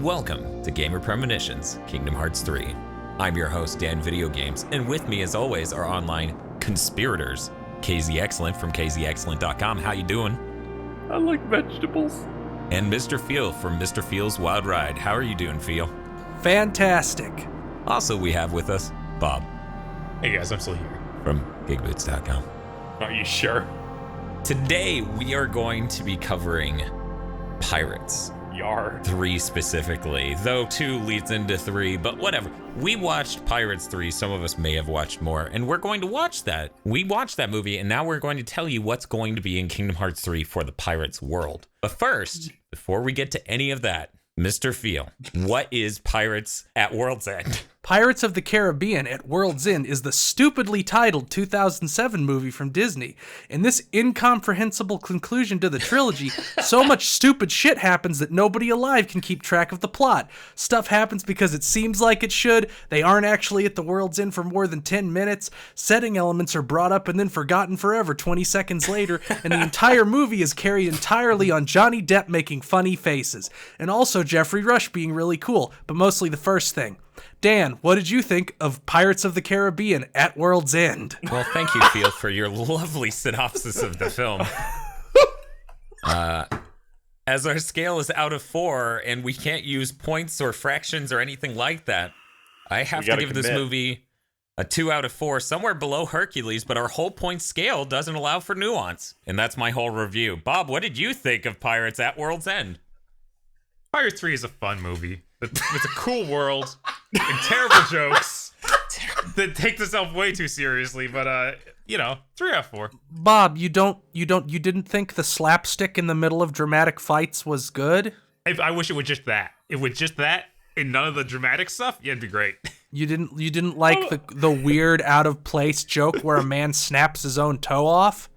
and welcome to Gamer Premonitions, Kingdom Hearts 3. I'm your host, Dan Video Games, and with me as always are online conspirators, KZ Excellent from kzexcellent.com. How you doing? I like vegetables. And Mr. Feel from Mr. Feel's Wild Ride. How are you doing, Feel? Fantastic. Also, we have with us Bob. Hey guys, I'm still here. From GigaBoots.com. Are you sure? Today, we are going to be covering Pirates. Yar. 3 specifically, though 2 leads into 3, but whatever. We watched Pirates 3, some of us may have watched more, and we're going to watch that. We watched that movie, and now we're going to tell you what's going to be in Kingdom Hearts 3 for the Pirates world. But first, before we get to any of that, Mr. Feel, what is Pirates at World's End? Pirates of the Caribbean at World's End is the stupidly titled 2007 movie from Disney. In this incomprehensible conclusion to the trilogy, so much stupid shit happens that nobody alive can keep track of the plot. Stuff happens because it seems like it should. They aren't actually at the World's End for more than 10 minutes. Setting elements are brought up and then forgotten forever 20 seconds later, and the entire movie is carried entirely on Johnny Depp making funny faces. And also Jeffrey Rush being really cool, but mostly the first thing. Dan, what did you think of Pirates of the Caribbean at World's End? Well, thank you, Feel, for your lovely synopsis of the film. As our scale is out of 4 and we can't use points or fractions or anything like that, I have to give this movie a 2 out of 4, somewhere below Hercules, but our whole point scale doesn't allow for nuance. And that's my whole review. Bob, what did you think of Pirates at World's End? Pirates 3 is a fun movie. It's a cool world and terrible jokes that take themselves way too seriously, but 3 out of 4. Bob, you didn't think the slapstick in the middle of dramatic fights was good? I wish it was just that. If it was just that and none of the dramatic stuff, yeah, it'd be great. You didn't like the weird out of place joke where a man snaps his own toe off?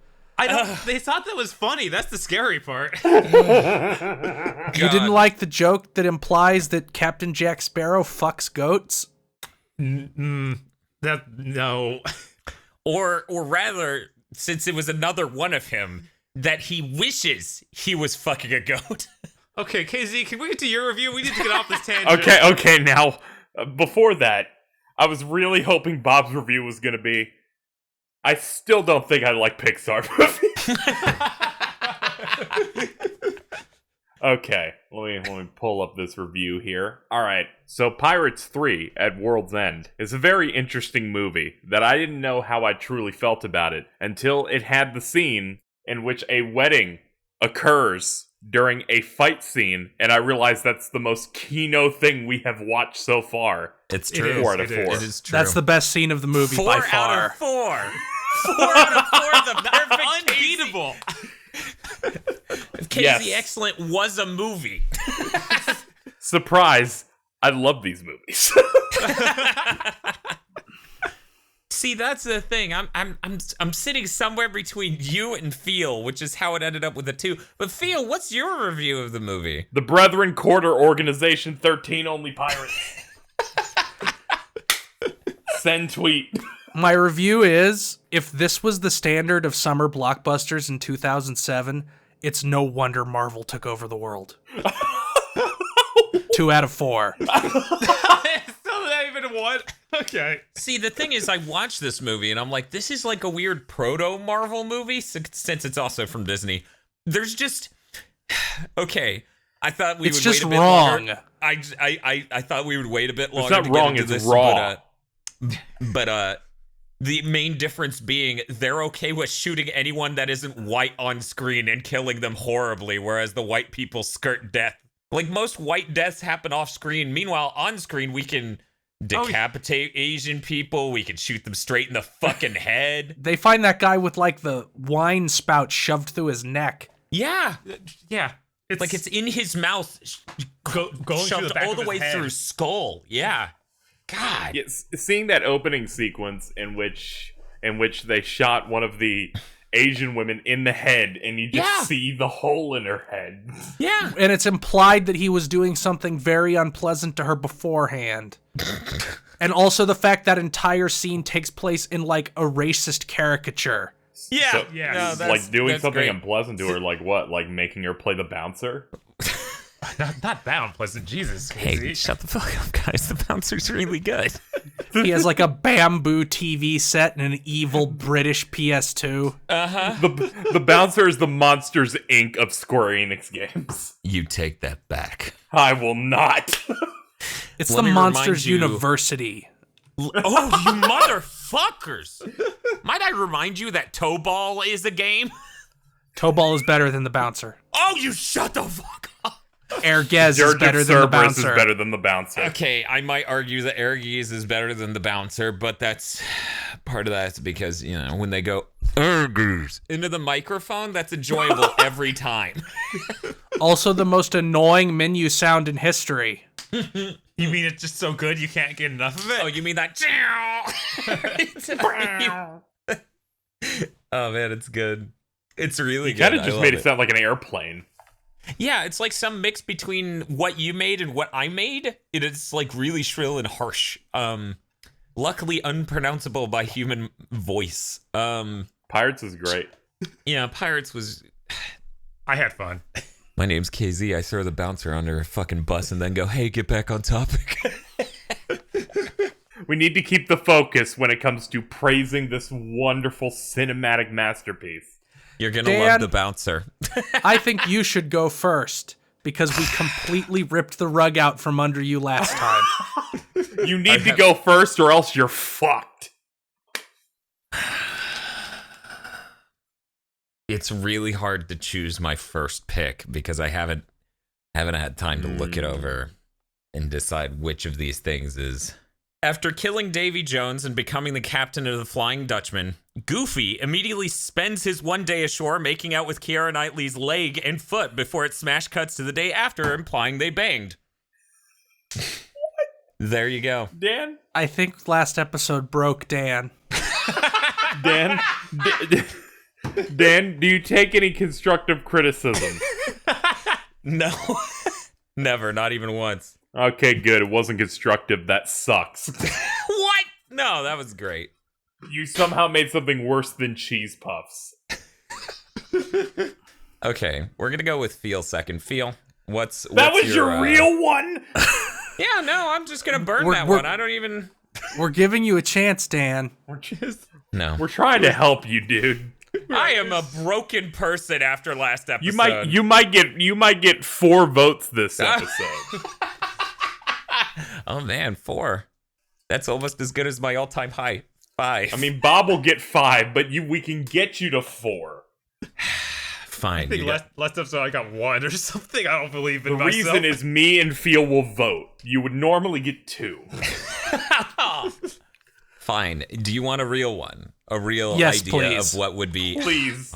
They thought that was funny. That's the scary part. You didn't like the joke that implies that Captain Jack Sparrow fucks goats? No. Or rather, since it was another one of him, that he wishes he was fucking a goat. Okay, KZ, can we get to your review? We need to get off this tangent. Okay, now, before that, I was really hoping Bob's review was going to be, I still don't think I like Pixar movies. Okay, let me pull up this review here. Alright, so Pirates 3 at World's End is a very interesting movie that I didn't know how I truly felt about it until it had the scene in which a wedding occurs during a fight scene, and I realized that's the most Kino thing we have watched so far. It's true. 4 out of 4. It is true. That's the best scene of the movie by 4 far. out of 4. 4 out of 4, the perfect Unbeatable. KZ Excellent was a movie. Surprise! I love these movies. See, that's the thing. I'm sitting somewhere between you and Feel, which is how it ended up with the 2. But Feel, what's your review of the movie? The Brethren Quarter Organization 13 Only Pirates. Send tweet. My review is, if this was the standard of summer blockbusters in 2007, it's no wonder Marvel took over the world. 2 out of 4. Still not even 1. Okay. See, the thing is, I watched this movie, and I'm like, this is like a weird proto-Marvel movie, since it's also from Disney. There's just... Okay, I thought we would wait a bit longer. I thought we would wait a bit longer to get into this. It's raw. But the main difference being they're okay with shooting anyone that isn't white on screen and killing them horribly, whereas the white people skirt death. Like, most white deaths happen off screen. Meanwhile, on screen, we can decapitate Asian people. We can shoot them straight in the fucking head. They find that guy with, like, the wine spout shoved through his neck. Yeah. Yeah. It's in his mouth, going shoved the all the way through his skull. Yeah. God. Yes, seeing that opening sequence in which they shot one of the Asian women in the head, and you just see the hole in her head. Yeah. And it's implied that he was doing something very unpleasant to her beforehand. And also the fact that entire scene takes place in, like, a racist caricature. Yeah. So, yeah. No, like doing something great. unpleasant to her, like what? Like making her play the bouncer? Not that unpleasant. Jesus. Hey, Casey. shut the fuck up, guys. The bouncer's really good. He has like a bamboo TV set and an evil British PS2. The bouncer is the Monsters Inc. of Square Enix games. You take that back. I will not. It's Let the me Monsters remind you- University. Oh, you motherfuckers! Might I remind you that Toe Ball is a game? Toe Ball is better than the bouncer. Oh, you shut the fuck up! Ergez is Dirge better of than the Cerberus is bouncer. better than the bouncer. Okay, I might argue that Ergies is better than the bouncer, but that's part of that's because, you know, when they go Ergies into the microphone, that's enjoyable every time. Also the most annoying menu sound in history. You mean it's just so good you can't get enough of it? Oh, you mean that? Oh man, it's good. It's really good. Kind of I just love made it sound like an airplane. Yeah, it's like some mix between what you made and what I made. It is like really shrill and harsh. Luckily unpronounceable by human voice. Pirates is great. Yeah, Pirates was. I had fun. My name's KZ. I throw the bouncer under a fucking bus and then go, "Hey, get back on topic." We need to keep the focus when it comes to praising this wonderful cinematic masterpiece. You're gonna Dan? love the bouncer. I think you should go first because we completely ripped the rug out from under you last time. You need to go first or else you're fucked. It's really hard to choose my first pick because I haven't had time to look it over and decide which of these things is. After killing Davy Jones and becoming the captain of the Flying Dutchman, Goofy immediately spends his one day ashore making out with Keira Knightley's leg and foot before it smash cuts to the day after, implying they banged. There you go. Dan? I think last episode broke Dan. Dan? Dan, do you take any constructive criticism? No. Never, not even once. Okay, good. It wasn't constructive. That sucks. What? No, that was great. You somehow made something worse than cheese puffs. Okay, we're gonna go with Feel second. Feel, what's That was your real one? Yeah, no, I'm just gonna burn We're- that we're- one. I don't even. We're giving you a chance, Dan. No, We're trying to help you, dude. I am a broken person after last episode. You might get 4 votes this episode. Oh man, 4. That's almost as good as my all-time high. 5. I mean, Bob will get 5, but we can get you to 4. fine. I think you got- last episode I got 1 or something. I don't believe in The myself. reason is me and Feel will vote. You would normally get 2. Fine. Do you want a real one? A real Yes, idea please. of what would be? Please.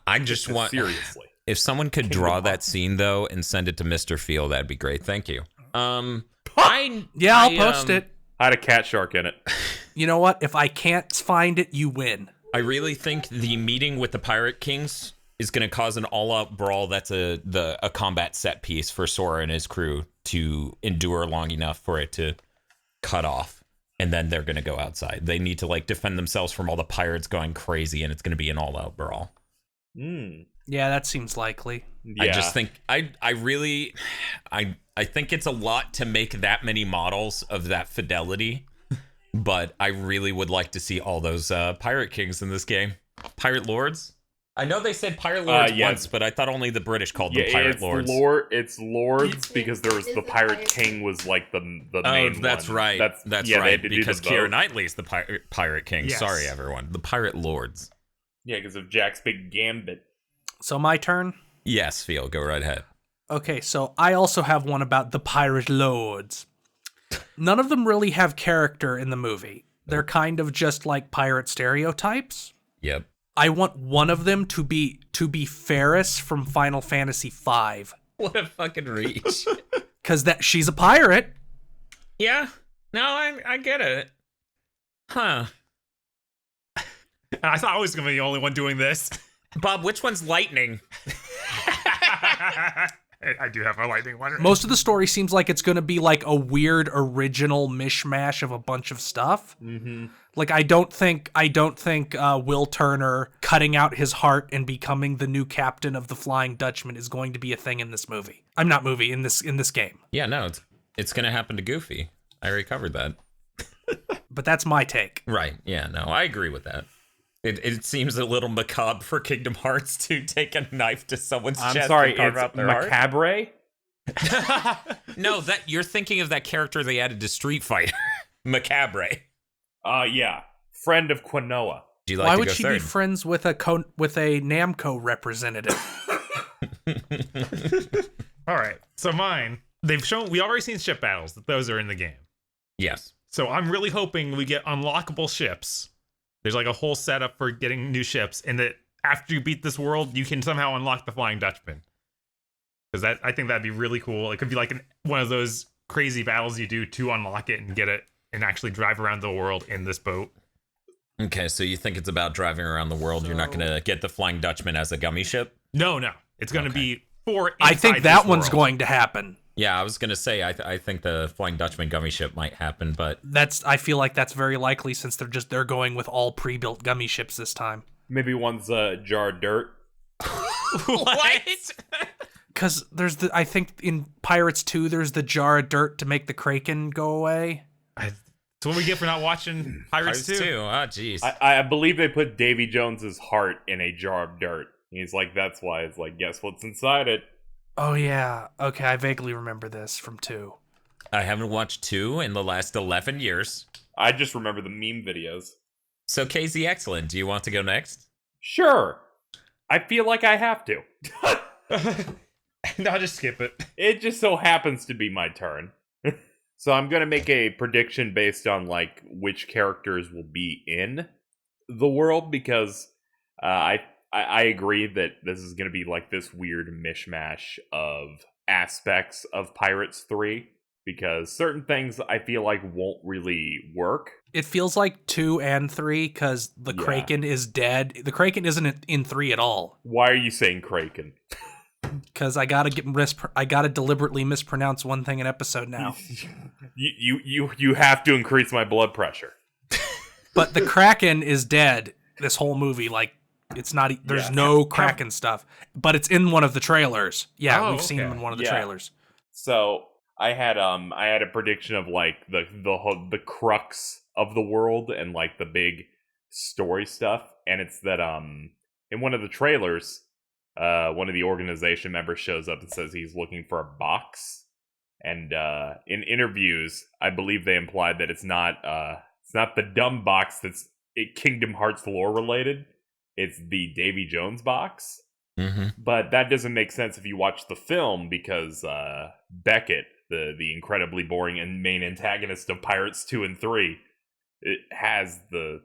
I just want. Seriously. If someone could draw that scene though and send it to Mr. Feel, that'd be great. Thank you. I'll Post it. I had a cat shark in it. You know what? If I can't find it, you win. I really think the meeting with the Pirate Kings is going to cause an all-out brawl. That's a combat set piece for Sora and his crew to endure long enough for it to cut off, and then they're going to go outside. They need to like defend themselves from all the pirates going crazy, and it's going to be an all-out brawl. Yeah, that seems likely. Yeah. I just think I think it's a lot to make that many models of that fidelity, but I really would like to see all those Pirate Kings in this game. Pirate Lords? I know they said Pirate Lords yeah. once, but I thought only the British called them Pirate it's Lords. It's Lords because there was the Pirate King was like the main That's one. right. That's yeah, they right. had to do Because the Keira vote. Knightley's the Pirate King. Yes. Sorry, everyone. The Pirate Lords. Yeah, because of Jack's big gambit. So my turn? Yes, Phil, go right ahead. Okay, so I also have one about the Pirate Lords. None of them really have character in the movie. They're kind of just like pirate stereotypes. Yep. I want one of them to be Ferris from Final Fantasy V. What a fucking reach. Cause she's a pirate. Yeah. No, I get it. Huh. I thought I was going to be the only one doing this. Bob, which one's lightning? I do have a lightning one. Most of the story seems like it's going to be like a weird original mishmash of a bunch of stuff. Mm-hmm. Like I don't think Will Turner cutting out his heart and becoming the new captain of the Flying Dutchman is going to be a thing in this movie. In this game. Yeah, no, it's going to happen to Goofy. I already covered that. But that's my take. Right. Yeah, no, I agree with that. It seems a little macabre for Kingdom Hearts to take a knife to someone's I'm chest sorry, and carve it's out their heart. macabre? No, that you're thinking of that character they added to Street Fighter. Macabre. Yeah. Friend of Quinoa. Do you like Why to would go she third? be friends with a Namco representative? All right, so mine. We already seen ship battles. Those are in the game. Yes. So I'm really hoping we get unlockable ships. There's like a whole setup for getting new ships, and that after you beat this world, you can somehow unlock the Flying Dutchman. Because I think that'd be really cool. It could be like one of those crazy battles you do to unlock it and get it and actually drive around the world in this boat. Okay, so you think it's about driving around the world. You're not going to get the Flying Dutchman as a gummy ship? No. It's going to be for I think inside that this one's world. going to happen. Yeah, I was going to say, I think the Flying Dutchman gummy ship might happen, but... I feel like that's very likely since they're going with all pre-built gummy ships this time. Maybe one's a jar of dirt. What? Because I think in Pirates 2, there's the jar of dirt to make the Kraken go away. It's what we get for not watching Pirates 2. Oh, jeez. I believe they put Davy Jones's heart in a jar of dirt. He's like, that's why. It's like, guess what's inside it? Oh, yeah. Okay, I vaguely remember this from 2. I haven't watched 2 in the last 11 years. I just remember the meme videos. So, KZ Excellent, do you want to go next? Sure. I feel like I have to. No, just skip it. It just so happens to be my turn. So I'm going to make a prediction based on, like, which characters will be in the world, because I agree that this is going to be, like, this weird mishmash of aspects of Pirates 3, because certain things I feel like won't really work. It feels like 2 and 3 because the Kraken is dead. The Kraken isn't in 3 at all. Why are you saying Kraken? Because I gotta deliberately mispronounce one thing an episode now. You have to increase my blood pressure. But the Kraken is dead this whole movie. Like, it's not. There's no Kraken stuff. But it's in one of the trailers. Yeah, we've seen him in one of the trailers. So I had a prediction of, like, the crux of the world and, like, the big story stuff, and it's that in one of the trailers, one of the organization members shows up and says he's looking for a box, and in interviews, I believe they implied that it's not the dumb box that's Kingdom Hearts lore related. It's the Davy Jones box. Mm-hmm. But that doesn't make sense if you watch the film, because Beckett, the incredibly boring and main antagonist of Pirates 2 and 3, it has the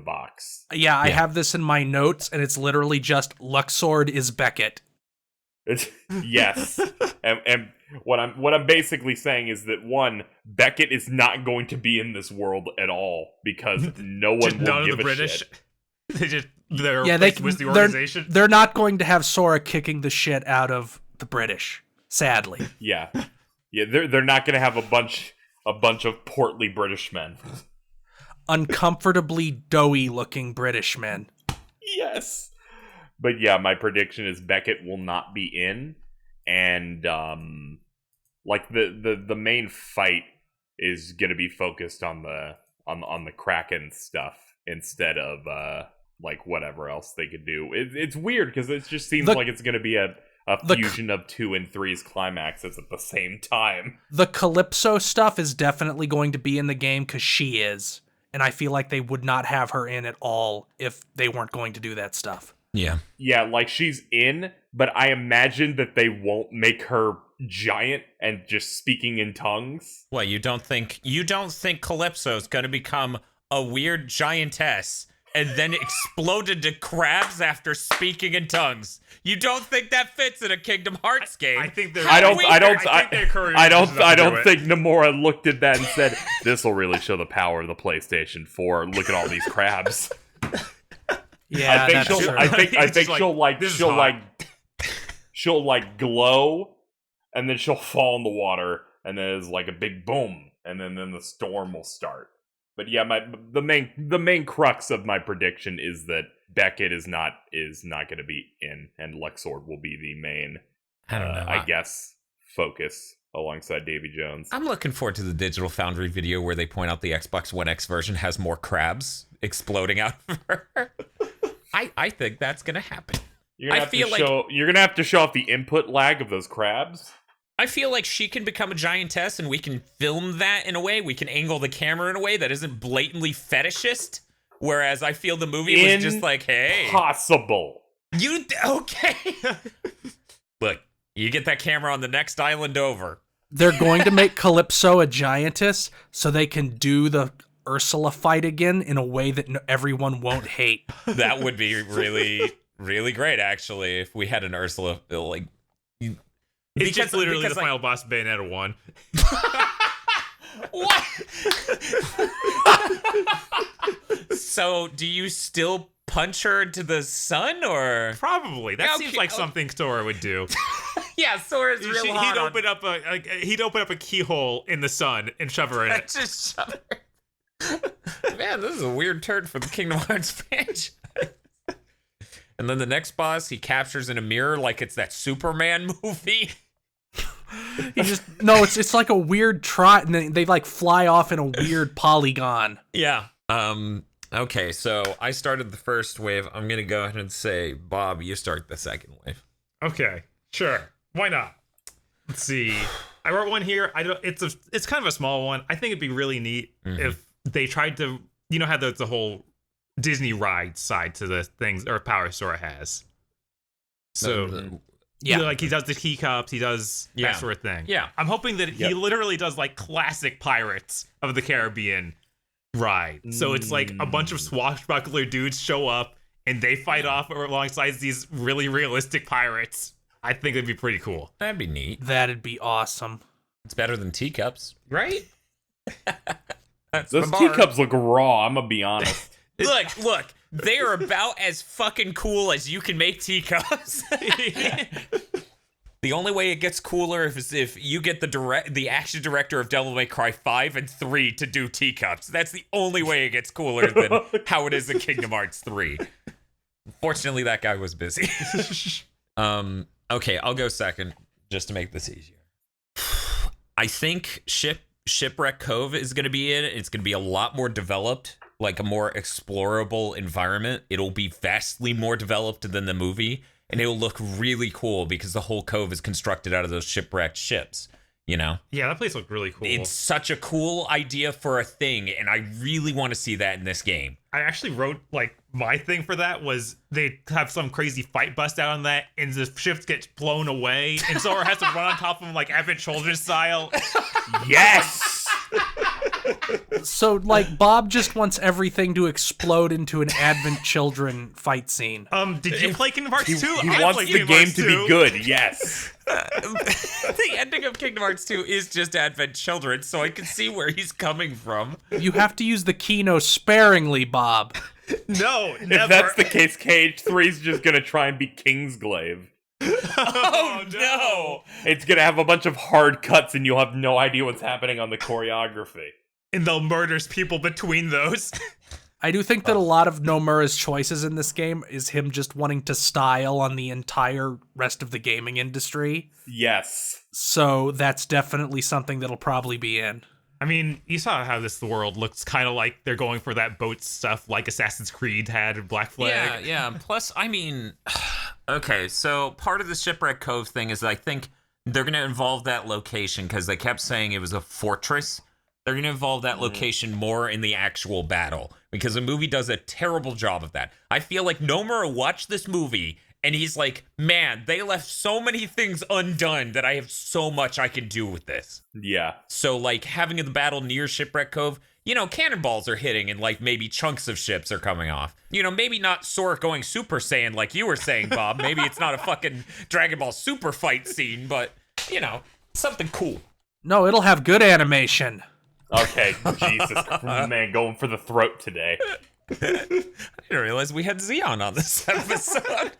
box. Yeah, I have this in my notes, and it's literally just Luxord is Beckett. Yes. and what I'm basically saying is that, one, Beckett is not going to be in this world at all, because no one will give a shit. They're with the organization. They're not going to have Sora kicking the shit out of the British, sadly. Yeah. They're not going to have a bunch of portly British men. Uncomfortably doughy looking British men. Yes. But yeah, my prediction is Beckett will not be in, and like the main fight is going to be focused on the Kraken stuff instead of like whatever else they could do. It's weird because it just seems like it's going to be a fusion of 2 and 3's climaxes at the same time. The Calypso stuff is definitely going to be in the game because she is. And I feel like they would not have her in at all if they weren't going to do that stuff. Yeah. Yeah, like she's in, but I imagine that they won't make her giant and just speaking in tongues. What, you don't think Calypso's going to become a weird giantess and then explode into crabs after speaking in tongues? You don't think that fits in a Kingdom Hearts game? I think they're. I don't think think Nomura looked at that and said, "This will really show the power of the PlayStation 4. Look at all these crabs." Yeah, I think she'll glow and then she'll fall in the water, and then it's like a big boom, and then the storm will start. But yeah, the main crux of my prediction is that Beckett is not going to be in, and Lexord will be the main, I don't know. I guess, focus alongside Davy Jones. I'm looking forward to the Digital Foundry video where they point out the Xbox One X version has more crabs exploding out of her. I think that's gonna happen. You're gonna have to show off the input lag of those crabs. I feel like she can become a giantess and we can film that in a way. We can angle the camera in a way that isn't blatantly fetishist. Whereas I feel the movie was just like, hey. Possible. Okay. Look, you get that camera on the next island over. They're going to make Calypso a giantess so they can do the Ursula fight again in a way that everyone won't hate. That would be really, really great, actually, if we had an Ursula, like... It's just literally the final boss Bayonetta 1. What? So, do you still punch her into the sun, or? Probably. That seems like something Sora would do. Yeah, Sora's real hot. He'd open up a keyhole in the sun and shove her in it. Just shove her. Man, this is a weird turn for the Kingdom Hearts franchise. And then the next boss, he captures in a mirror like it's that Superman movie. It's like a weird try, and then they like fly off in a weird polygon. Yeah. Okay, so I started the first wave. I'm gonna go ahead and say, Bob, you start the second wave. Okay, sure. Why not? Let's see. I wrote one here. It's kind of a small one. I think it'd be really neat if they tried to, how the whole Disney ride side to the things or power Sora has. So yeah, like he does the teacups, he does that sort of thing. Yeah, I'm hoping that he literally does like classic Pirates of the Caribbean ride. So it's like a bunch of swashbuckler dudes show up and they fight off alongside these really realistic pirates. I think it'd be pretty cool. That'd be neat. That'd be awesome. It's better than teacups, right? Those teacups look raw, I'm gonna be honest. Look, they are about as fucking cool as you can make teacups. The only way it gets cooler is if you get the action director of Devil May Cry 5 and 3 to do teacups. That's the only way it gets cooler than how it is in Kingdom Hearts 3. Fortunately, that guy was busy. Okay, I'll go second just to make this easier. I think Shipwreck Cove is going to be in it. It's going to be a lot more developed, like a more explorable environment. It'll be vastly more developed than the movie, and it'll look really cool because the whole cove is constructed out of those shipwrecked ships, Yeah, that place looked really cool. It's such a cool idea for a thing, and I really want to see that in this game. I actually wrote, my thing for that was they have some crazy fight bust out on that, and the ships get blown away, and Sora has to run on top of them like Advent Children style. Yes! So, Bob just wants everything to explode into an Advent Children fight scene. Did you play Kingdom Hearts 2? He wants the game to be good, yes. The ending of Kingdom Hearts 2 is just Advent Children, so I can see where he's coming from. You have to use the Kino sparingly, Bob. No, never. If that's the case, KH3's just gonna try and be Kingsglaive. Oh no! It's gonna have a bunch of hard cuts and you'll have no idea what's happening on the choreography. And they'll murder people between those. I do think that a lot of Nomura's choices in this game is him just wanting to style on the entire rest of the gaming industry. Yes. So that's definitely something that'll probably be in. I mean, you saw how the world looks kind of like they're going for that boat stuff like Assassin's Creed had in Black Flag. Yeah. Plus, I mean, okay, so part of the Shipwreck Cove thing is I think they're going to involve that location because they kept saying it was a fortress. They're going to involve that location more in the actual battle because the movie does a terrible job of that. I feel like Nomura watched this movie and he's like, man, they left so many things undone that I have so much I can do with this. Yeah. So, having the battle near Shipwreck Cove, cannonballs are hitting and, maybe chunks of ships are coming off. Maybe not Sora going Super Saiyan like you were saying, Bob. Maybe it's not a fucking Dragon Ball Super fight scene, but, something cool. No, it'll have good animation. Okay, Jesus. Man, going for the throat today. I didn't realize we had Xeon on this episode.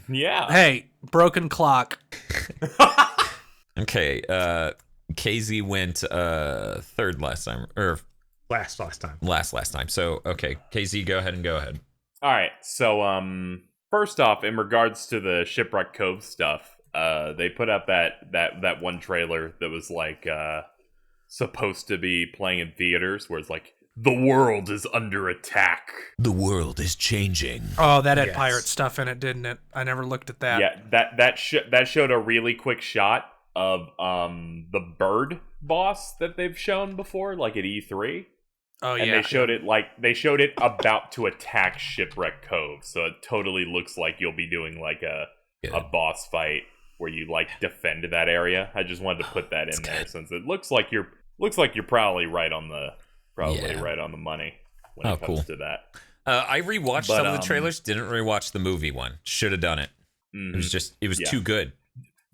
Yeah. Hey, broken clock. Okay, KZ went third last time, or Last time. last time. So, okay, KZ, go ahead. All right, so first off, in regards to the Shipwreck Cove stuff, they put out that one trailer that was like supposed to be playing in theaters, where it's like, the world is under attack. The world is changing. Oh, that had Yes. pirate stuff in it, didn't it? I never looked at that. Yeah, that showed a really quick shot of the bird boss that they've shown before, like at E3. Oh, yeah. And they showed it about to attack Shipwreck Cove, so it totally looks like you'll be doing like a boss fight where you like defend that area. I just wanted to put that in there since it looks like you're probably right on the money when it comes to that. I rewatched some of the trailers. Didn't rewatch the movie one. Should have done it. Mm-hmm. It was too good.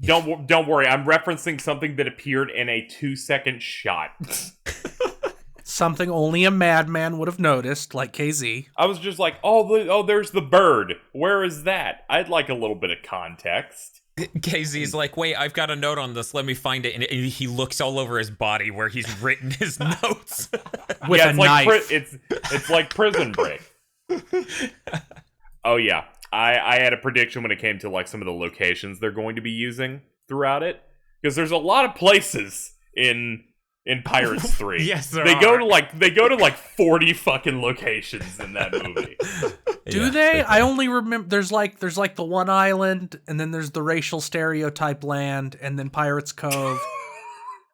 Don't worry. I'm referencing something that appeared in a 2-second shot. Something only a madman would have noticed, like KZ. I was just like, there's the bird. Where is that? I'd like a little bit of context. KZ's like, wait, I've got a note on this. Let me find it. And he looks all over his body where he's written his notes. With a knife. It's like Prison Break. Oh yeah, I had a prediction when it came to like some of the locations they're going to be using throughout it, because there's a lot of places in Pirates 3. Yes, they go to like 40 fucking locations in that movie. Do they? I only remember there's like the one island, and then there's the racial stereotype land, and then Pirates Cove,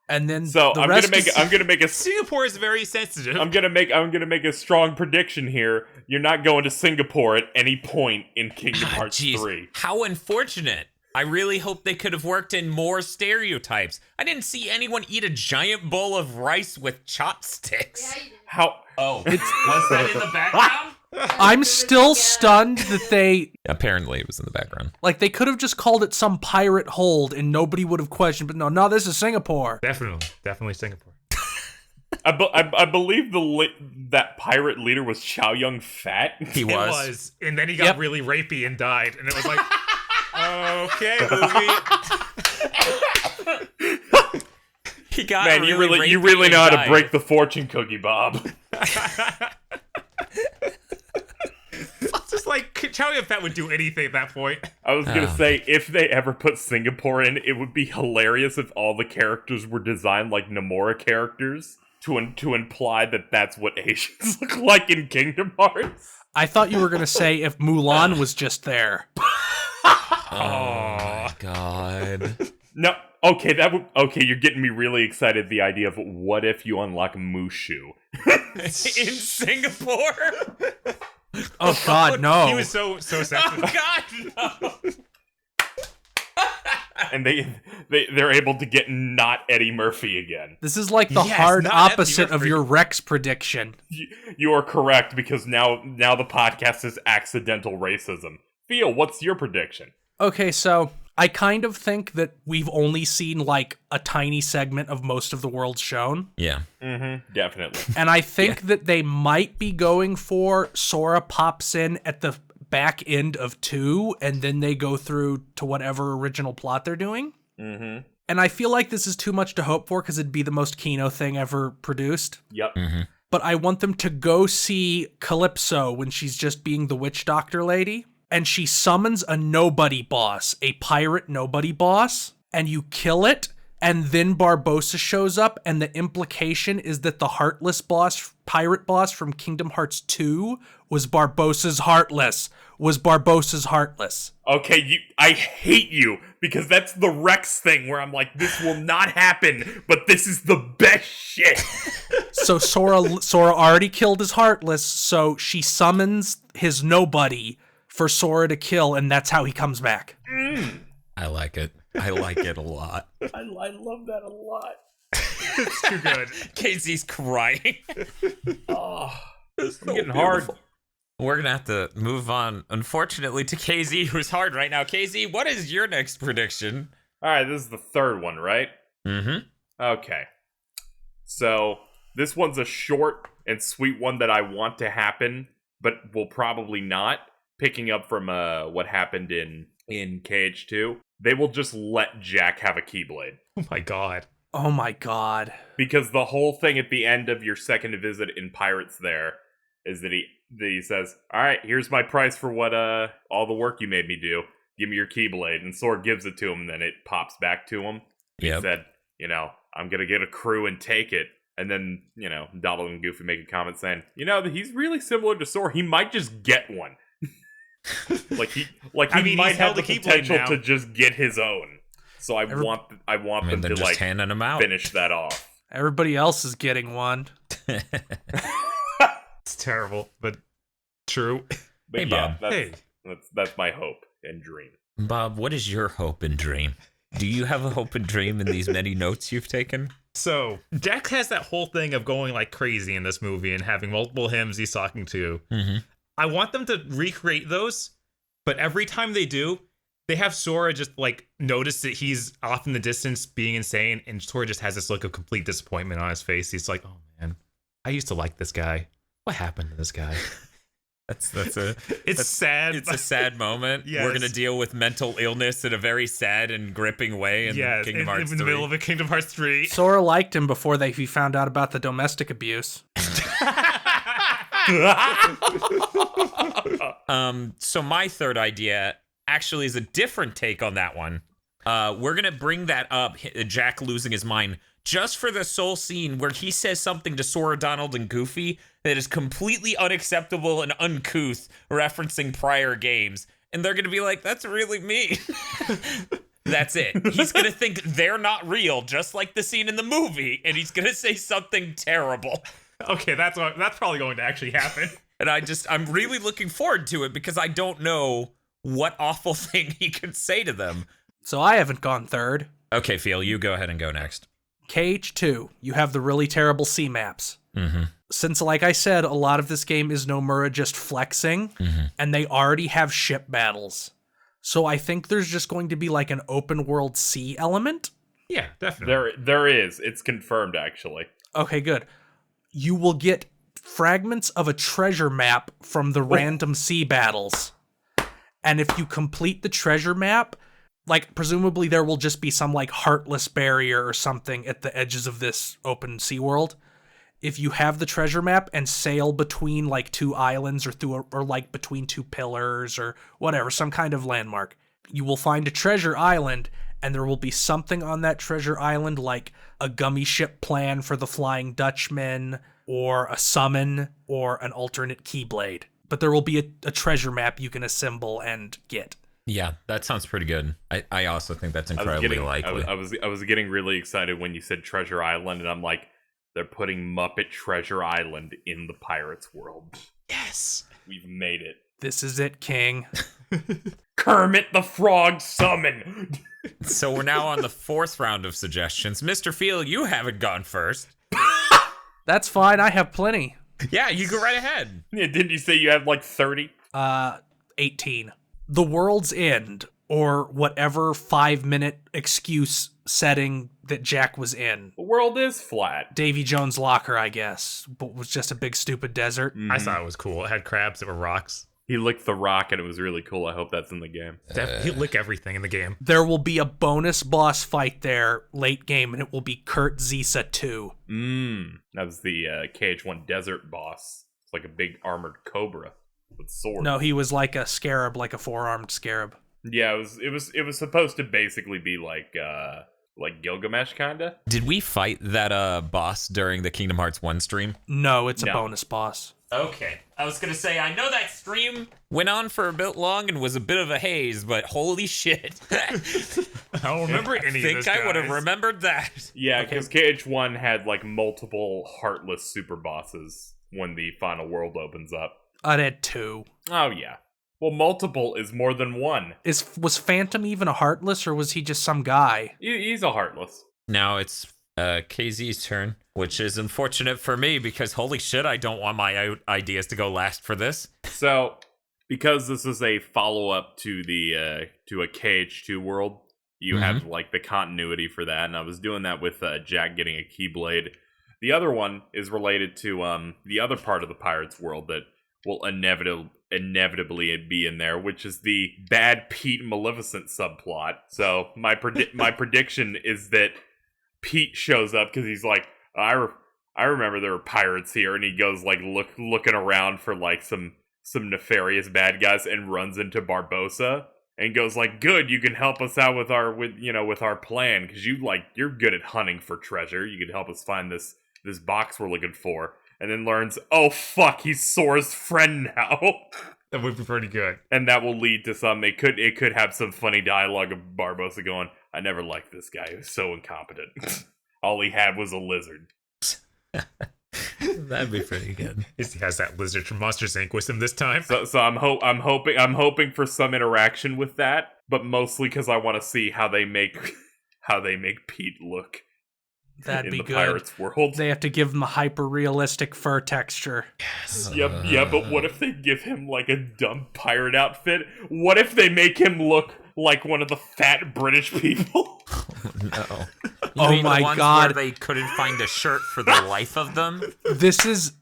and then So the I'm rest gonna make a Singapore is very sensitive. I'm gonna make a strong prediction here. You're not going to Singapore at any point in Kingdom Hearts 3. How unfortunate. I really hope they could have worked in more stereotypes. I didn't see anyone eat a giant bowl of rice with chopsticks. How? Oh, was that in the background? I'm still stunned that they Apparently, it was in the background. they could have just called it some pirate hold and nobody would have questioned. But no, this is Singapore. Definitely Singapore. I believe that pirate leader was Chow Yun Fat. He It was. was. And then he got really rapey and died. And it was like, okay, movie. He got Man, you really know how to break the fortune cookie, Bob. It's just like, Chow Yun Fat would do anything at that point. I was gonna say, if they ever put Singapore in, it would be hilarious if all the characters were designed like Nomura characters to imply that that's what Asians look like in Kingdom Hearts. I thought you were gonna say if Mulan was just there. Oh my god. No, okay, you're getting me really excited. The idea of what if you unlock Mushu In Singapore? Oh God, no! He was so sensitive. Oh god, no. and they're able to get not Eddie Murphy again. This is like the Yes, hard not opposite Eddie of Murphy. your Rex prediction. You are correct, because now the podcast is accidental racism. Theo, what's your prediction? Okay, so I kind of think that we've only seen like a tiny segment of most of the world shown. Yeah. Mm-hmm, definitely. And I think that they might be going for Sora pops in at the back end of 2, and then they go through to whatever original plot they're doing. Mm-hmm. And I feel like this is too much to hope for because it'd be the most Kino thing ever produced. Yep. Mm-hmm. But I want them to go see Calypso when she's just being the witch doctor lady. And she summons a nobody boss, a pirate nobody boss, and you kill it. And then Barbossa shows up, and the implication is that the Heartless boss, pirate boss from Kingdom Hearts 2 was Barbossa's Heartless. Okay, I hate you, because that's the Rex thing where I'm like, this will not happen, but this is the best shit. So Sora already killed his Heartless, so she summons his nobody for Sora to kill, and that's how he comes back. I like it. I like it a lot. I love that a lot. It's too good. Casey's crying. Oh, It's I'm getting hard. We're gonna have to move on, unfortunately, to KZ, who's hard right now. KZ, what is your next prediction? All right, this is the third one, right? Mm-hmm. Okay. So, this one's a short and sweet one that I want to happen, but will probably not. Picking up from what happened in in KH2, they will just let Jack have a Keyblade. Oh my god. Oh my god. Because the whole thing at the end of your second visit in Pirates there is that he says, all right, here's my price for what all the work you made me do. Give me your Keyblade. And Sora gives it to him, and then it pops back to him. He said, I'm going to get a crew and take it. And then, Donald and Goofy make a comment saying, he's really similar to Sora. He might just get one. he might have the potential to just get his own. So I want them to just handing them out. Finish that off. Everybody else is getting one. It's terrible, but true. But hey, Bob. That's my hope and dream. Bob, what is your hope and dream? Do you have a hope and dream in these many notes you've taken? So, Jack has that whole thing of going like crazy in this movie and having multiple hymns he's talking to. Mm-hmm. I want them to recreate those, but every time they do, they have Sora just like notice that he's off in the distance being insane, and Sora just has this look of complete disappointment on his face. He's like, oh man, I used to like this guy. What happened to this guy? It's sad. It's a sad moment. Yes. We're gonna deal with mental illness in a very sad and gripping way in Kingdom Hearts 3. In the middle of a Kingdom Hearts 3. Sora liked him before he found out about the domestic abuse. So my third idea actually is a different take on that one. We're gonna bring that up, Jack losing his mind, just for the sole scene where he says something to Sora, Donald, and Goofy that is completely unacceptable and uncouth, referencing prior games. And they're gonna be like, that's really mean. That's it. He's gonna think they're not real, just like the scene in the movie, and he's gonna say something terrible. Okay, that's probably going to actually happen. And I'm really looking forward to it because I don't know what awful thing he could say to them. So I haven't gone third. Okay, Phil, you go ahead and go next. KH2, you have the really terrible sea maps. Mm-hmm. Since, like I said, a lot of this game is Nomura just flexing, and they already have ship battles. So I think there's just going to be like an open world sea element. Yeah, definitely. There is. It's confirmed, actually. Okay, good. You will get fragments of a treasure map from the random sea battles. And if you complete the treasure map, like, presumably there will just be some, like, heartless barrier or something at the edges of this open sea world. If you have the treasure map and sail between, like, two islands or like, between two pillars or whatever, some kind of landmark, you will find a treasure island, and there will be something on that treasure island, like a gummy ship plan for the Flying Dutchman, or a summon, or an alternate Keyblade. But there will be a treasure map you can assemble and get. Yeah, that sounds pretty good. I also think that's incredibly likely. I was getting really excited when you said Treasure Island, and I'm like, they're putting Muppet Treasure Island in the Pirates world. Yes. We've made it. This is it, King. Kermit the Frog summon! So we're now on the fourth round of suggestions. Mr. Phil, you haven't gone first. That's fine, I have plenty. Yeah, you go right ahead. Yeah, didn't you say you had like 30? 18. The World's End, or whatever 5-minute excuse setting that Jack was in. The world is flat. Davy Jones' locker, I guess, but was just a big stupid desert. I thought it was cool. It had crabs that were rocks. He licked the rock and it was really cool. I hope that's in the game. He'll lick everything in the game. There will be a bonus boss fight there late game, and it will be Kurt Zisa 2. That was the KH1 desert boss. It's like a big armored cobra with swords. No, he was like a scarab, like a 4-armed scarab. Yeah, it was supposed to basically be like Gilgamesh kinda. Did we fight that boss during the Kingdom Hearts 1 stream? No, it's a No. bonus boss. Okay. I was going to say, I know that stream went on for a bit long and was a bit of a haze, but holy shit. I don't remember any of I think this, I would have guys. remembered that. Yeah, because KH1 had like multiple heartless super bosses when the final world opens up. I'd had 2. Oh yeah. Well, multiple is more than one. Was Phantom even a Heartless, or was he just some guy? He's a heartless. Now it's KZ's turn, which is unfortunate for me because holy shit, I don't want my ideas to go last for this. So, because this is a follow-up to the to a KH2 world, you have like the continuity for that, and I was doing that with Jack getting a Keyblade. The other one is related to the other part of the Pirates world that will inevitably be in there, which is the bad Pete Maleficent subplot. So my prediction is that Pete shows up because he's like, I remember there were pirates here, and he goes like looking around for like some nefarious bad guys and runs into Barbossa and goes like, "Good, you can help us out with our plan because you're good at hunting for treasure. You can help us find this box we're looking for." And then learns, oh fuck, he's Sora's friend now. That would be pretty good. And that will lead to some. It could have some funny dialogue of Barbossa going, "I never liked this guy. He was so incompetent. All he had was a lizard." That'd be pretty good. He has that lizard from Monsters Inc. with him this time. So I'm hoping for some interaction with that, but mostly because I want to see how they make Pete look. That'd in be the good. Pirates world. They have to give him a hyper-realistic fur texture. Yes. Yep, yeah, but what if they give him like a dumb pirate outfit? What if they make him look like one of the fat British people? No. Oh my God. Where they couldn't find a shirt for the life of them? This is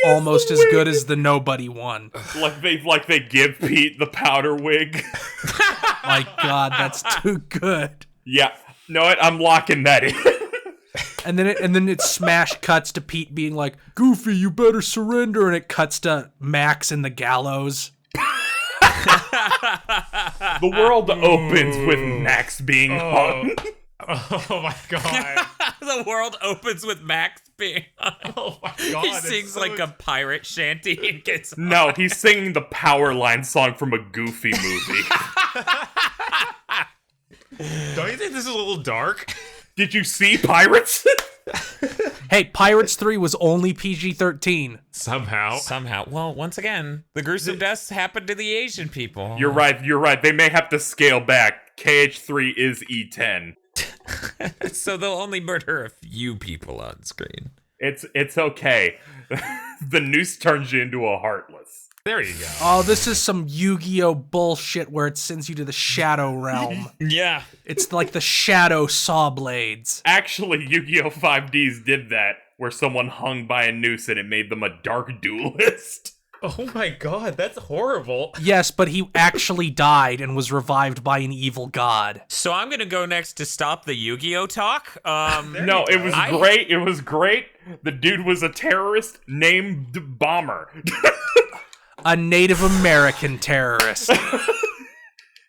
almost as good as the Nobody one. Like they give Pete the powder wig. My God, that's too good. Yeah. No, I'm locking that in. And then it smash cuts to Pete being like, "Goofy, you better surrender," and it cuts to Max in the gallows. The world opens with Max being hung. Oh my God. The world opens with Max being Oh my God. He sings like a pirate shanty and gets No, he's singing the Powerline song from a Goofy movie. Don't you think this is a little dark? Did you see Pirates? Hey, Pirates 3 was only PG-13. Somehow. Well, once again, the gruesome deaths happened to the Asian people. You're right. They may have to scale back. KH3 is E10. So they'll only murder a few people on screen. It's okay. The noose turns you into a Heartless. There you go. Oh, this is some Yu-Gi-Oh bullshit where it sends you to the Shadow Realm. Yeah. It's like the Shadow Saw Blades. Actually, Yu-Gi-Oh! 5Ds did that, where someone hung by a noose and it made them a dark duelist. Oh my God, that's horrible. Yes, but he actually died and was revived by an evil god. So I'm going to go next to stop the Yu-Gi-Oh talk. No, it was great. It was great. The dude was a terrorist named Bomber. A Native American terrorist.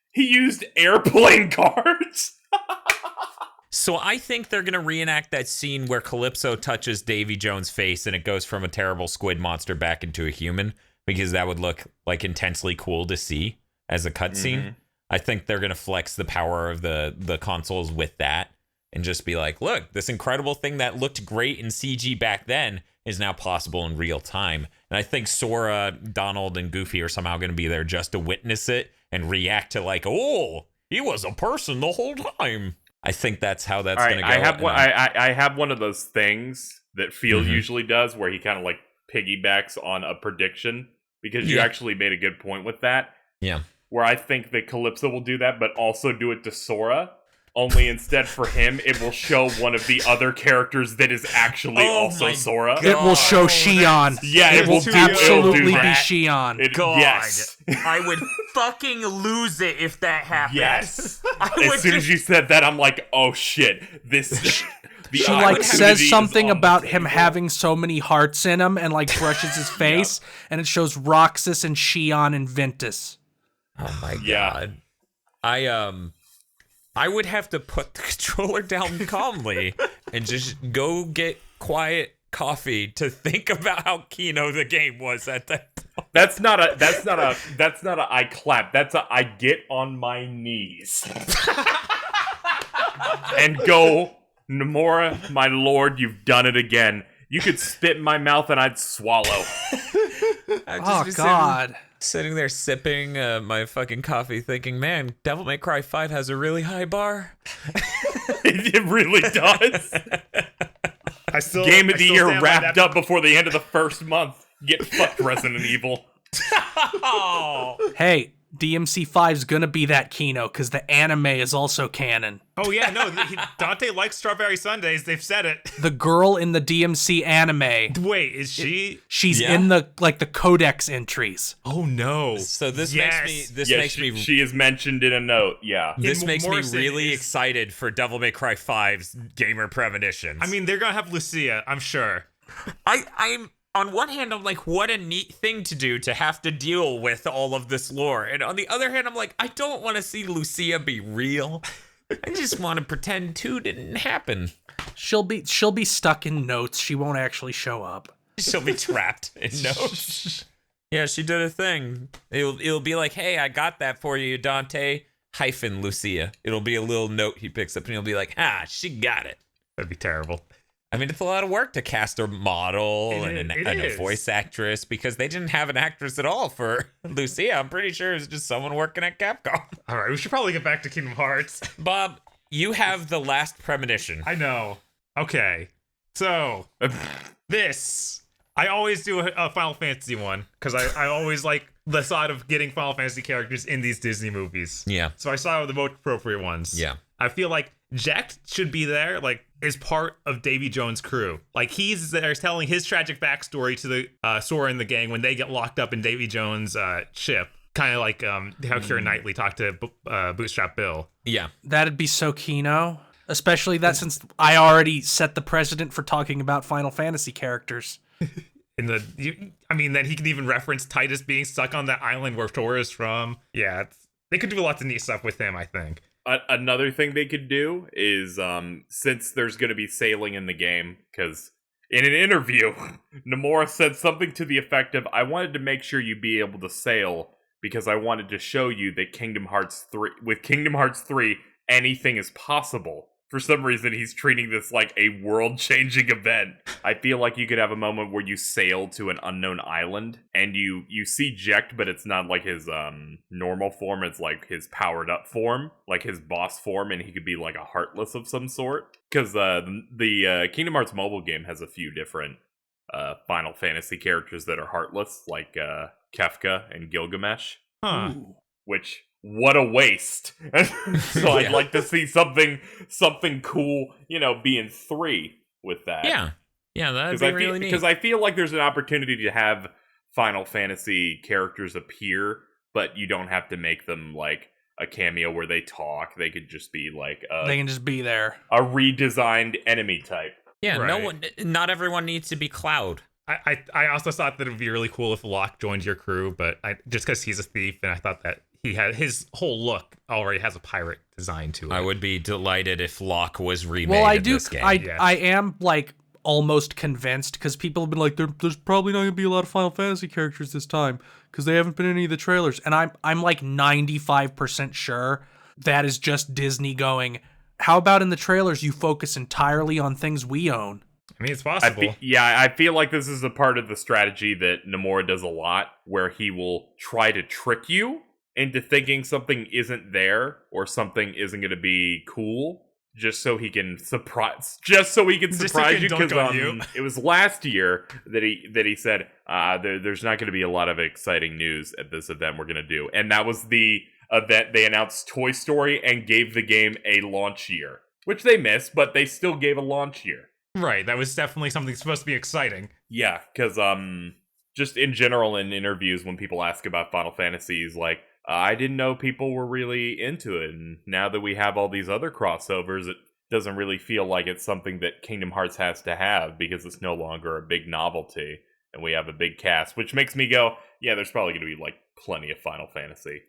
He used airplane cards. So I think they're going to reenact that scene where Calypso touches Davy Jones' face and it goes from a terrible squid monster back into a human, because that would look like intensely cool to see as a cutscene. Mm-hmm. I think they're going to flex the power of the consoles with that and just be like, look, this incredible thing that looked great in CG back then is now possible in real time. And I think Sora, Donald, and Goofy are somehow going to be there just to witness it and react to like, oh, he was a person the whole time. I think that's how that's going to go. I have one of those things that Field usually does where he kind of like piggybacks on a prediction, because you actually made a good point with that. Yeah. Where I think that Calypso will do that, but also do it to Sora. Only instead for him, it will show one of the other characters that is actually also Sora. God. It will show Shion. Yeah, it will absolutely be Shion. Yes. I would fucking lose it if that happened. Yes. As soon as you said that, I'm like, oh shit. She like says something about him having so many hearts in him and like brushes his face, and it shows Roxas and Shion and Ventus. Oh my God. I would have to put the controller down calmly and just go get quiet coffee to think about how Kino the game was at that point. That's not a I clap. That's a I get on my knees. And go, Nomura, my lord, you've done it again. You could spit in my mouth and I'd swallow. Oh God. Sitting there sipping my fucking coffee thinking, man, Devil May Cry 5 has a really high bar. It really does. Game of the year wrapped up before the end of the first month. Get fucked, Resident Evil. Hey, DMC5's gonna be that Kino because the anime is also canon. Oh yeah, no, Dante likes strawberry sundaes. They've said it. The girl in the DMC anime, Wait, is she? she's in the codex entries. Oh no. So this Yes. makes me She is mentioned in a note. Yeah. this In makes me Morrison really is- excited for Devil May Cry 5's gamer premonitions. I mean, they're gonna have Lucia, I'm sure. I'm on one hand, I'm like, what a neat thing to do to have to deal with all of this lore. And on the other hand, I'm like, I don't want to see Lucia be real. I just want to pretend 2 didn't happen. She'll be stuck in notes. She won't actually show up. She'll be trapped in notes. Yeah, she did a thing. It'll be like, hey, I got that for you, Dante, hyphen Lucia. It'll be a little note he picks up and he'll be like, she got it. That'd be terrible. I mean, it's a lot of work to cast a model and It a is. voice actress because they didn't have an actress at all for Lucia. I'm pretty sure it's just someone working at Capcom. All right, we should probably get back to Kingdom Hearts. Bob, you have the last premonition. I know. Okay, so this I always do a Final Fantasy one because I always like the thought of getting Final Fantasy characters in these Disney movies. Yeah. So I saw the most appropriate ones. Yeah. I feel like Jack should be there, like, as part of Davy Jones' crew. Like, he's there telling his tragic backstory to the Sora and the gang when they get locked up in Davy Jones' ship. Kind of like how Keira Knightley talked to Bootstrap Bill. Yeah. That'd be so Kino. Especially that since I already set the precedent for talking about Final Fantasy characters. I mean, then he can even reference Titus being stuck on that island where Sora is from. Yeah, they could do lots of neat stuff with him, I think. Another thing they could do is, since there's going to be sailing in the game, because in an interview, Nomura said something to the effect of, I wanted to make sure you'd be able to sail because I wanted to show you that with Kingdom Hearts 3, anything is possible. For some reason, he's treating this like a world-changing event. I feel like you could have a moment where you sail to an unknown island, and you see Jecht, but it's not like his normal form, it's like his powered-up form, like his boss form, and he could be like a Heartless of some sort. Because the Kingdom Hearts mobile game has a few different Final Fantasy characters that are Heartless, like Kefka and Gilgamesh. Huh. Ooh. Which... what a waste. So I'd like to see something cool, be in 3 with that. Yeah. Yeah, that'd be really neat. Because I feel like there's an opportunity to have Final Fantasy characters appear, but you don't have to make them like a cameo where they talk. They could just be like They can just be there. a redesigned enemy type. Yeah, Right. not everyone needs to be Cloud. I also thought that it would be really cool if Locke joined your crew, but just because he's a thief, and I thought that he had his whole look already has a pirate design to it. I would be delighted if Locke was remade Well, I in do. this game. I am like almost convinced because people have been like, there's probably not gonna be a lot of Final Fantasy characters this time because they haven't been in any of the trailers, and I'm like 95% sure that is just Disney going, how about in the trailers you focus entirely on things we own? I mean, it's possible. I feel like this is a part of the strategy that Nomura does a lot, where he will try to trick you into thinking something isn't there or something isn't going to be cool, just so he can surprise you. Because it was last year that he said there's not going to be a lot of exciting news at this event we're going to do, and that was the event they announced Toy Story and gave the game a launch year, which they missed, but they still gave a launch year. Right, that was definitely something supposed to be exciting. Yeah, because just in general in interviews when people ask about Final Fantasies, like, I didn't know people were really into it, and now that we have all these other crossovers, it doesn't really feel like it's something that Kingdom Hearts has to have, because it's no longer a big novelty, and we have a big cast, which makes me go, yeah, there's probably going to be, like, plenty of Final Fantasy.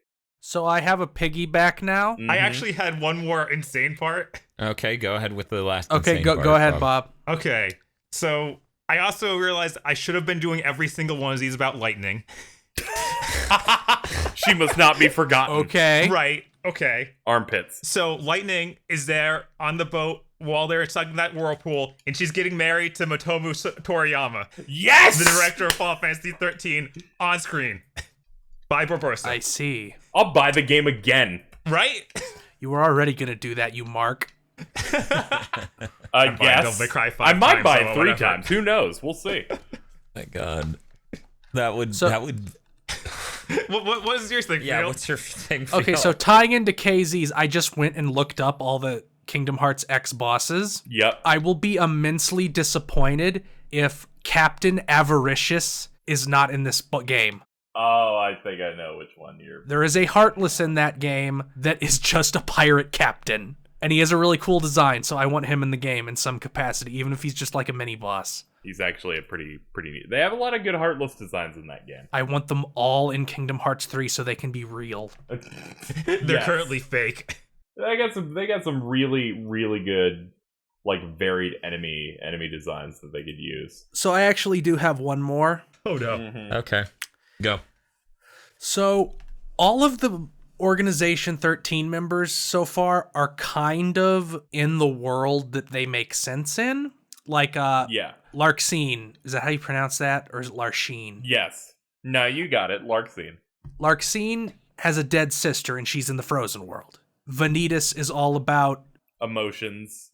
So I have a piggyback now. Mm-hmm. I actually had one more insane part. Okay, go ahead with the last. Okay, insane go part, go ahead, Bob. Okay, so I also realized I should have been doing every single one of these about lightning. She must not be forgotten. Okay. Right, okay. Armpits. So Lightning is there on the boat while they're stuck in that whirlpool, and she's getting married to Motomu Toriyama, Yes! the director of Final Fantasy 13, on screen by Barbosa. I see. I'll buy the game again. Right? You were already gonna do that, you mark. I buying guess. Devil May Cry 5 I might times, buy so it 3 whatever. times. Who knows? We'll see. My God, that would what is your thing? Yeah, Phil? what's your thing? Okay, Phil? so tying into KZ's, I just went and looked up all the Kingdom Hearts X bosses. Yep. I will be immensely disappointed if Captain Avaricious is not in this game. Oh, I think I know which one you're... There is a Heartless in that game that is just a pirate captain. And he has a really cool design, so I want him in the game in some capacity, even if he's just like a mini-boss. He's actually a pretty neat... They have a lot of good Heartless designs in that game. I want them all in Kingdom Hearts 3 so they can be real. They're currently fake. They got some really good, like, varied enemy designs that they could use. So I actually do have one more. Oh no. Mm-hmm. Okay, go. So all of the Organization 13 members so far are kind of in the world that they make sense in. Like, Yeah. Larxene. Is that how you pronounce that? Or is it Larsheen? Yes. No, you got it. Larxene. Larxene has a dead sister and she's in the frozen world. Vanitas is all about Emotions.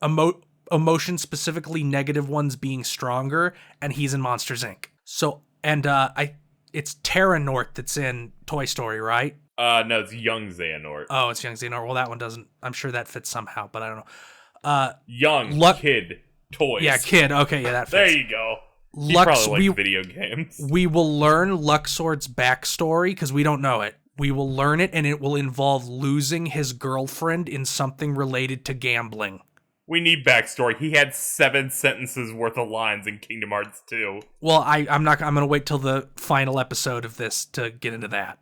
emotions, specifically negative ones, being stronger, and he's in Monsters Inc. So, and it's Terra Nort that's in Toy Story, right? No, it's Young Xehanort. Oh, it's Young Xehanort. Well, that one doesn't. I'm sure that fits somehow, but I don't know. Young Kid Toys. Yeah, Kid. Okay, yeah, that There fits. you go. He probably likes video games. We will learn Luxord's backstory because we don't know it. We will learn it, and it will involve losing his girlfriend in something related to gambling. We need backstory. He had 7 sentences worth of lines in Kingdom Hearts 2. Well, I'm gonna wait till the final episode of this to get into that.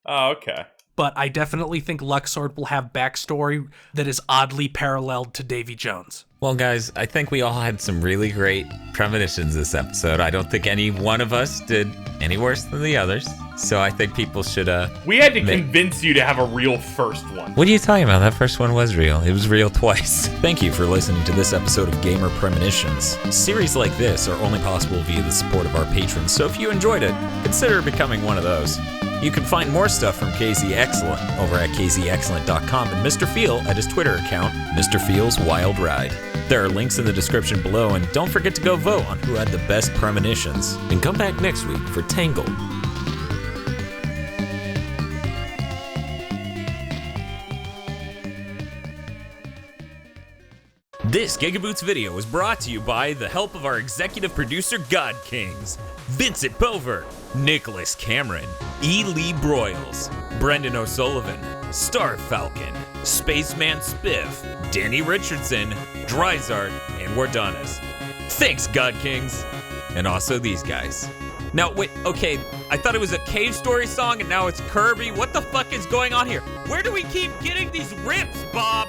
Oh, okay. But I definitely think Luxord will have backstory that is oddly paralleled to Davy Jones. Well, guys, I think we all had some really great premonitions this episode. I don't think any one of us did any worse than the others. So I think people should, We had to convince you to have a real first one. What are you talking about? That first one was real. It was real twice. Thank you for listening to this episode of Gamer Premonitions. Series like this are only possible via the support of our patrons, so if you enjoyed it, consider becoming one of those. You can find more stuff from KZ Excellent over at kzexcellent.com and Mr. Feel at his Twitter account, Mr. Feel's Wild Ride. There are links in the description below, and don't forget to go vote on who had the best premonitions. And come back next week for Tangled. This GigaBoots video was brought to you by the help of our executive producer God Kings, Vincent Bover, Nicholas Cameron, E. Lee Broyles, Brendan O'Sullivan, Star Falcon, Spaceman Spiff, Danny Richardson, Dryzart, and Wardanas. Thanks, God Kings. And also these guys. Now, wait, okay, I thought it was a Cave Story song and now it's Kirby. What the fuck is going on here? Where do we keep getting these rips, Bob?